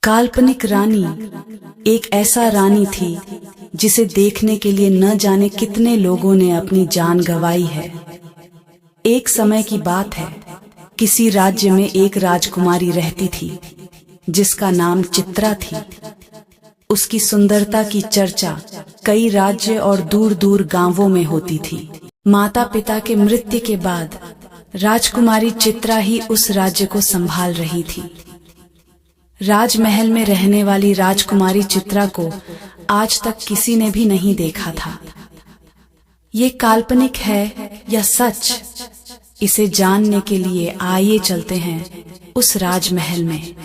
काल्पनिक रानी एक ऐसा रानी थी जिसे देखने के लिए न जाने कितने लोगों ने अपनी जान गंवाई है। एक समय की बात है, किसी राज्य में एक राजकुमारी रहती थी जिसका नाम चित्रा थी। उसकी सुंदरता की चर्चा कई राज्य और दूर दूर गांवों में होती थी। माता पिता के मृत्यु के बाद राजकुमारी चित्रा ही उस राज्य को संभाल रही थी। राजमहल में रहने वाली राजकुमारी चित्रा को आज तक किसी ने भी नहीं देखा था। ये काल्पनिक है या सच, इसे जानने के लिए आइए चलते हैं उस राजमहल में।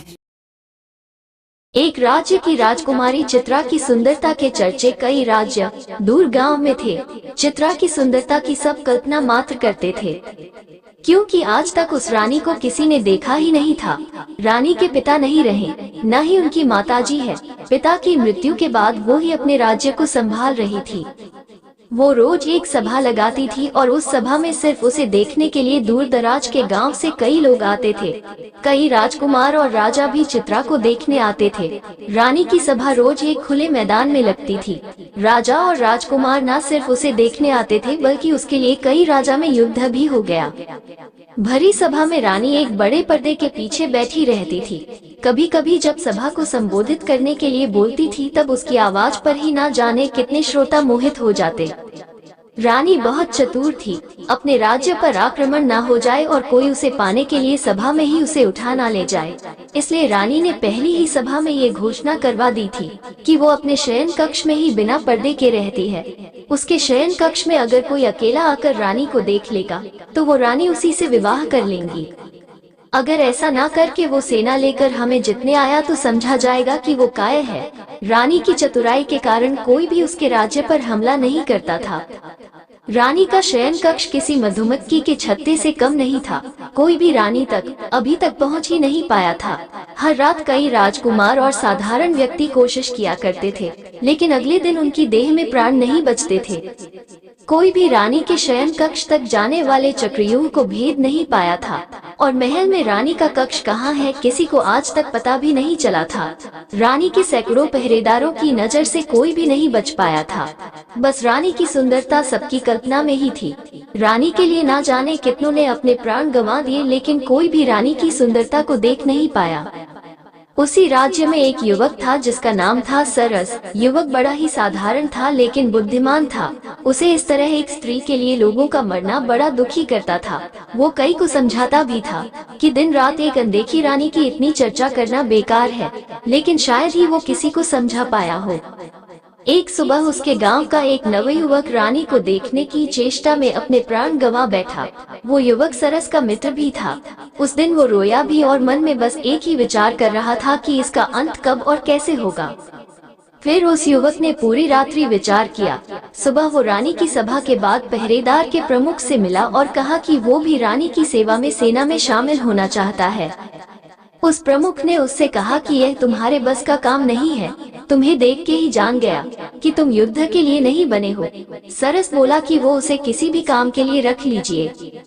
एक राज्य की राजकुमारी चित्रा की सुंदरता के चर्चे कई राज्य दूर गांव में थे। चित्रा की सुंदरता की सब कल्पना मात्र करते थे, क्योंकि आज तक उस रानी को किसी ने देखा ही नहीं था। रानी के पिता नहीं रहे, न ही उनकी माताजी है। पिता की मृत्यु के बाद वो ही अपने राज्य को संभाल रही थी। वो रोज एक सभा लगाती थी और उस सभा में सिर्फ उसे देखने के लिए दूर दराज के गांव से कई लोग आते थे। कई राजकुमार और राजा भी चित्रा को देखने आते थे। रानी की सभा रोज एक खुले मैदान में लगती थी। राजा और राजकुमार न सिर्फ उसे देखने आते थे, बल्कि उसके लिए कई राजा में युद्ध भी हो गया। भरी सभा में रानी एक बड़े पर्दे के पीछे बैठी रहती थी। कभी कभी जब सभा को संबोधित करने के लिए बोलती थी, तब उसकी आवाज पर ही ना जाने कितने श्रोता मोहित हो जाते। रानी बहुत चतुर थी। अपने राज्य पर आक्रमण ना हो जाए और कोई उसे पाने के लिए सभा में ही उसे उठा ना ले जाए, इसलिए रानी ने पहली ही सभा में ये घोषणा करवा दी थी कि वो अपने शयन कक्ष में ही बिना पर्दे के रहती है। उसके शयन कक्ष में अगर कोई अकेला आकर रानी को देख लेगा तो वो रानी उसी से विवाह कर लेंगी। अगर ऐसा ना करके वो सेना लेकर हमें जितने आया तो समझा जाएगा कि वो काय है। रानी की चतुराई के कारण कोई भी उसके राज्य पर हमला नहीं करता था। रानी का शयन कक्ष किसी मधुमक्खी के छत्ते से कम नहीं था। कोई भी रानी तक अभी तक पहुंच ही नहीं पाया था। हर रात कई राजकुमार और साधारण व्यक्ति कोशिश किया करते थे, लेकिन अगले दिन उनकी देह में प्राण नहीं बचते थे। कोई भी रानी के शयन कक्ष तक जाने वाले चक्रव्यूह को भेद नहीं पाया था, और महल में रानी का कक्ष कहाँ है किसी को आज तक पता भी नहीं चला था। रानी के सैकड़ों पहरेदारों की नजर से कोई भी नहीं बच पाया था। बस रानी की सुंदरता सबकी कल्पना में ही थी। रानी के लिए ना जाने कितनों ने अपने प्राण गंवा दिए, लेकिन कोई भी रानी की सुंदरता को देख नहीं पाया। उसी राज्य में एक युवक था जिसका नाम था सरस। युवक बड़ा ही साधारण था, लेकिन बुद्धिमान था। उसे इस तरह एक स्त्री के लिए लोगों का मरना बड़ा दुखी करता था। वो कई को समझाता भी था कि दिन रात एक अनदेखी रानी की इतनी चर्चा करना बेकार है, लेकिन शायद ही वो किसी को समझा पाया हो। एक सुबह उसके गांव का एक नवयुवक रानी को देखने की चेष्टा में अपने प्राण गंवा बैठा। वो युवक सरस का मित्र भी था। उस दिन वो रोया भी और मन में बस एक ही विचार कर रहा था कि इसका अंत कब और कैसे होगा। फिर उस युवक ने पूरी रात्रि विचार किया। सुबह वो रानी की सभा के बाद पहरेदार के प्रमुख से मिला और कहा कि वो भी रानी की सेवा में सेना में शामिल होना चाहता है। उस प्रमुख ने उससे कहा कि यह तुम्हारे बस का काम नहीं है। तुम्हें देख के ही जान गया कि तुम युद्ध के लिए नहीं बने हो। सरस बोला कि वो उसे किसी भी काम के लिए रख लीजिए।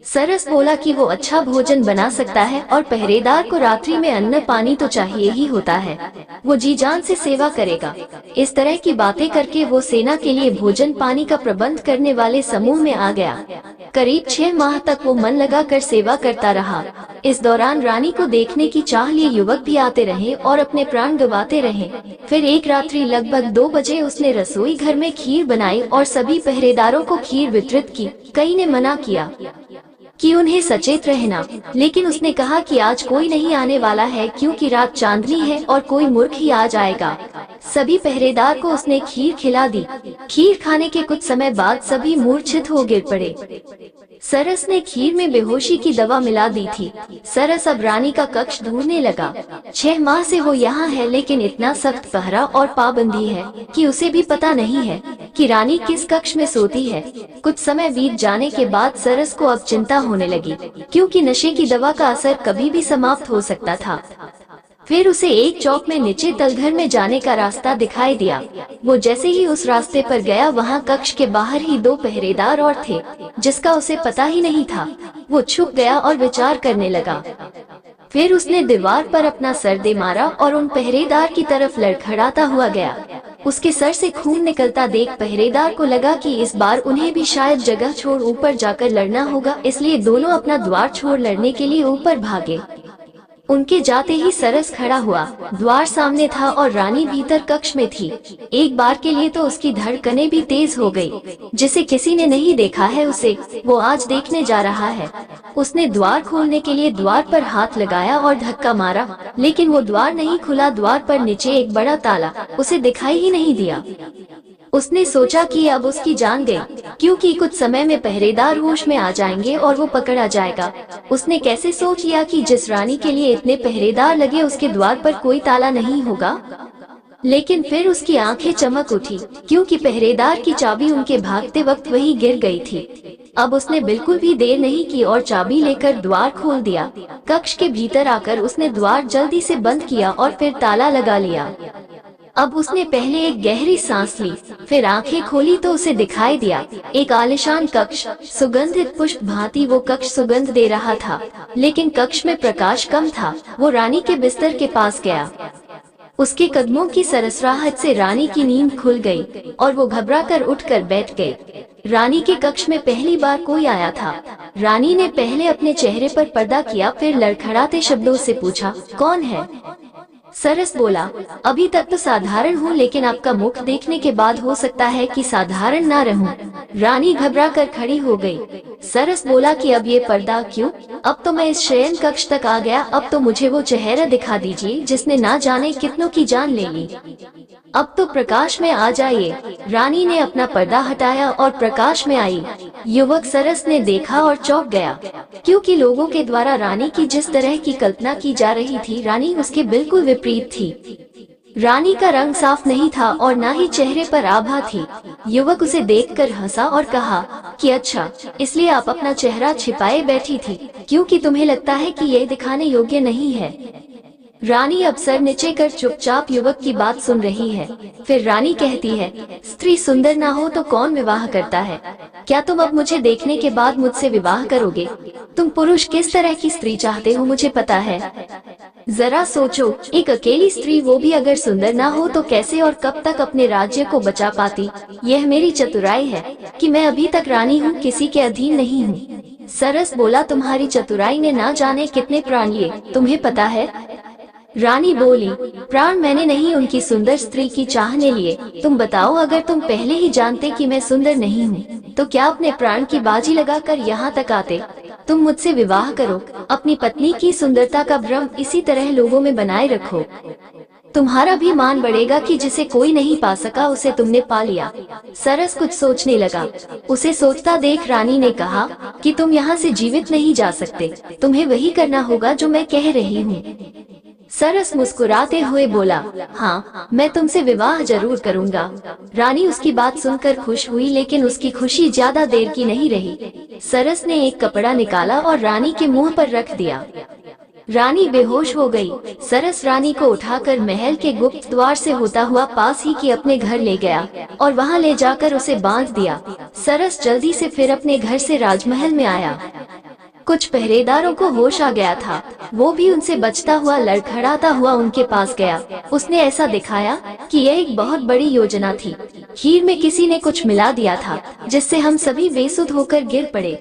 सरस बोला कि वो अच्छा भोजन बना सकता है और पहरेदार को रात्रि में अन्न पानी तो चाहिए ही होता है। वो जी जान से सेवा करेगा। इस तरह की बातें करके वो सेना के लिए भोजन पानी का प्रबंध करने वाले समूह में आ गया। करीब 6 माह तक वो मन लगाकर सेवा करता रहा। इस दौरान रानी को देखने की चाह लिए युवक भी आते रहे और अपने प्राण गंवाते रहे। फिर एक रात्रि लगभग 2 बजे उसने रसोई घर में खीर बनाई और सभी पहरेदारों को खीर वितरित की। कई ने मना किया कि उन्हें सचेत रहना, लेकिन उसने कहा कि आज कोई नहीं आने वाला है, क्योंकि रात चांदनी है और कोई मूर्ख ही आ जाएगा। सभी पहरेदार को उसने खीर खिला दी। खीर खाने के कुछ समय बाद सभी मूर्छित हो गिर पड़े। सरस ने खीर में बेहोशी की दवा मिला दी थी। सरस अब रानी का कक्ष ढूंढने लगा। 6 माह से वो यहाँ है, लेकिन इतना सख्त पहरा और पाबंदी है कि उसे भी पता नहीं है कि रानी किस कक्ष में सोती है। कुछ समय बीत जाने के बाद सरस को अब चिंता होने लगी, क्योंकि नशे की दवा का असर कभी भी समाप्त हो सकता था। फिर उसे एक चौक में नीचे तलघर में जाने का रास्ता दिखाई दिया। वो जैसे ही उस रास्ते पर गया, वहाँ कक्ष के बाहर ही 2 पहरेदार और थे, जिसका उसे पता ही नहीं था। वो छुप गया और विचार करने लगा। फिर उसने दीवार पर अपना सर दे मारा और उन पहरेदार की तरफ लड़खड़ाता हुआ गया। उसके सर से खून निकलता देख पहरेदार को लगा कि इस बार उन्हें भी शायद जगह छोड़ ऊपर जाकर लड़ना होगा, इसलिए दोनों अपना द्वार छोड़ लड़ने के लिए ऊपर भागे। उनके जाते ही सरस खड़ा हुआ। द्वार सामने था और रानी भीतर कक्ष में थी। एक बार के लिए तो उसकी धड़कनें भी तेज हो गई। जिसे किसी ने नहीं देखा है उसे वो आज देखने जा रहा है। उसने द्वार खोलने के लिए द्वार पर हाथ लगाया और धक्का मारा, लेकिन वो द्वार नहीं खुला। द्वार पर नीचे एक बड़ा ताला उसे दिखाई ही नहीं दिया। उसने सोचा कि अब उसकी जान गई, क्योंकि कुछ समय में पहरेदार होश में आ जाएंगे और वो पकड़ा जाएगा। उसने कैसे सोच लिया कि जिस रानी के लिए इतने पहरेदार लगे उसके द्वार पर कोई ताला नहीं होगा। लेकिन फिर उसकी आंखें चमक उठी, क्योंकि पहरेदार की चाबी उनके भागते वक्त वहीं गिर गई थी। अब उसने बिल्कुल भी देर नहीं की और चाबी लेकर द्वार खोल दिया। कक्ष के भीतर आकर उसने द्वार जल्दी से बंद किया और फिर ताला लगा लिया। अब उसने पहले एक गहरी सांस ली, फिर आंखें खोली तो उसे दिखाई दिया एक आलीशान कक्ष। सुगंधित पुष्प भांति वो कक्ष सुगंध दे रहा था, लेकिन कक्ष में प्रकाश कम था। वो रानी के बिस्तर के पास गया। उसके कदमों की सरसराहट से रानी की नींद खुल गई और वो घबराकर उठकर बैठ गई। रानी के कक्ष में पहली बार कोई आया था। रानी ने पहले अपने चेहरे पर पर्दा किया, फिर लड़खड़ाते शब्दों से पूछा, कौन है? सरस बोला, अभी तक तो साधारण हूँ, लेकिन आपका मुख देखने के बाद हो सकता है कि साधारण ना रहूं। रानी घबरा कर खड़ी हो गई। सरस बोला कि अब ये पर्दा क्यों? अब तो मैं इस शयन कक्ष तक आ गया। अब तो मुझे वो चेहरा दिखा दीजिए जिसने ना जाने कितनों की जान ले ली। अब तो प्रकाश में आ जाइए। रानी ने अपना पर्दा हटाया और प्रकाश में आई। युवक सरस ने देखा और चौंक गया, क्योंकि लोगों के द्वारा रानी की जिस तरह की कल्पना की जा रही थी, रानी उसके बिल्कुल विपरीत थी। रानी का रंग साफ नहीं था और न ही चेहरे पर आभा थी। युवक उसे देखकर हंसा और कहा कि अच्छा, इसलिए आप अपना चेहरा छिपाए बैठी थी, क्योंकि तुम्हें लगता है कि यह दिखाने योग्य नहीं है। रानी अब सर नीचे कर चुपचाप युवक की बात सुन रही है। फिर रानी कहती है, स्त्री सुंदर ना हो तो कौन विवाह करता है? क्या तुम अब मुझे देखने के बाद मुझसे विवाह करोगे? तुम पुरुष किस तरह की स्त्री चाहते हो मुझे पता है। जरा सोचो, एक अकेली स्त्री, वो भी अगर सुंदर ना हो, तो कैसे और कब तक अपने राज्य को बचा पाती? यह मेरी चतुराई है कि मैं अभी तक रानी हूँ, किसी के अधीन नहीं हूँ। सरस बोला, तुम्हारी चतुराई ने ना जाने कितने प्राण लिए, तुम्हें पता है? रानी बोली, प्राण मैंने नहीं, उनकी सुंदर स्त्री की चाह ने लिए। तुम बताओ, अगर तुम पहले ही जानते कि मैं सुंदर नहीं हूँ, तो क्या अपने प्राण की बाजी लगाकर यहाँ तक आते? तुम मुझसे विवाह करो, अपनी पत्नी की सुंदरता का भ्रम इसी तरह लोगों में बनाए रखो। तुम्हारा भी मान बढ़ेगा कि जिसे कोई नहीं पा सका उसे तुमने पा लिया। सरस कुछ सोचने लगा। उसे सोचता देख रानी ने कहा कि तुम यहाँ से जीवित नहीं जा सकते, तुम्हें वही करना होगा जो मैं कह रही हूँ। सरस मुस्कुराते हुए बोला, हाँ, मैं तुमसे विवाह जरूर करूंगा। रानी उसकी बात सुनकर खुश हुई, लेकिन उसकी खुशी ज्यादा देर की नहीं रही। सरस ने एक कपड़ा निकाला और रानी के मुंह पर रख दिया। रानी बेहोश हो गई। सरस रानी को उठाकर महल के गुप्त द्वार से होता हुआ पास ही के अपने घर ले गया और वहां ले जाकर उसे बांध दिया। सरस जल्दी से फिर अपने घर से राजमहल में आया। कुछ पहरेदारों को होश आ गया था। वो भी उनसे बचता हुआ लड़खड़ाता हुआ उनके पास गया। उसने ऐसा दिखाया कि यह एक बहुत बड़ी योजना थी। खीर में किसी ने कुछ मिला दिया था, जिससे हम सभी बेसुध होकर गिर पड़े।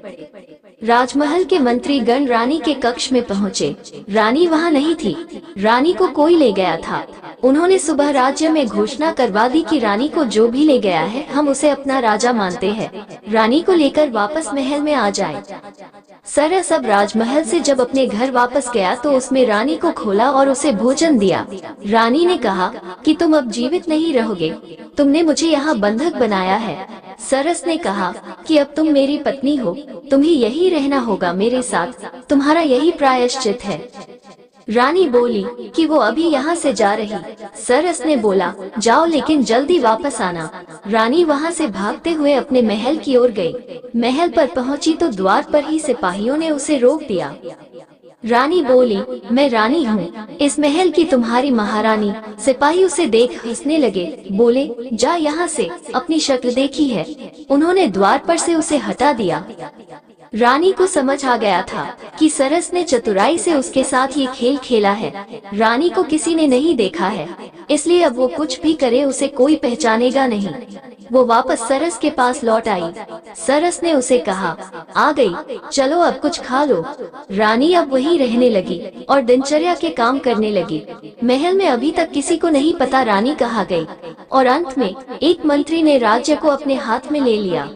राजमहल के मंत्री गण रानी के कक्ष में पहुँचे। रानी वहाँ नहीं थी। रानी को कोई ले गया था। उन्होंने सुबह राज्य में घोषणा करवा दी कि रानी को जो भी ले गया है, हम उसे अपना राजा मानते हैं। रानी को लेकर वापस महल में आ जाए। सरस अब राजमहल से जब अपने घर वापस गया तो उसमें रानी को खोला और उसे भोजन दिया। रानी ने कहा कि तुम अब जीवित नहीं रहोगे, तुमने मुझे यहाँ बंधक बनाया है। सरस ने कहा कि अब तुम मेरी पत्नी हो, तुम्हें यही रहना होगा मेरे साथ, तुम्हारा यही प्रायश्चित है। रानी बोली कि वो अभी यहाँ से जा रही। सरस ने बोला, जाओ, लेकिन जल्दी वापस आना। रानी वहाँ से भागते हुए अपने महल की ओर गई। महल पर पहुँची तो द्वार पर ही सिपाहियों ने उसे रोक दिया। रानी बोली, मैं रानी हूँ, इस महल की तुम्हारी महारानी। सिपाही उसे देख हंसने लगे, बोले, जा यहाँ से, अपनी शक्ल देखी है। उन्होंने द्वार पर से उसे हटा दिया। रानी को समझ आ गया था कि सरस ने चतुराई से उसके साथ ये खेल खेला है। रानी को किसी ने नहीं देखा है, इसलिए अब वो कुछ भी करे उसे कोई पहचानेगा नहीं। वो वापस सरस के पास लौट आई। सरस ने उसे कहा, आ गई, चलो अब कुछ खा लो। रानी अब वहीं रहने लगी और दिनचर्या के काम करने लगी। महल में अभी तक किसी को नहीं पता रानी कहाँ गई, और अंत में एक मंत्री ने राज्य को अपने हाथ में ले लिया।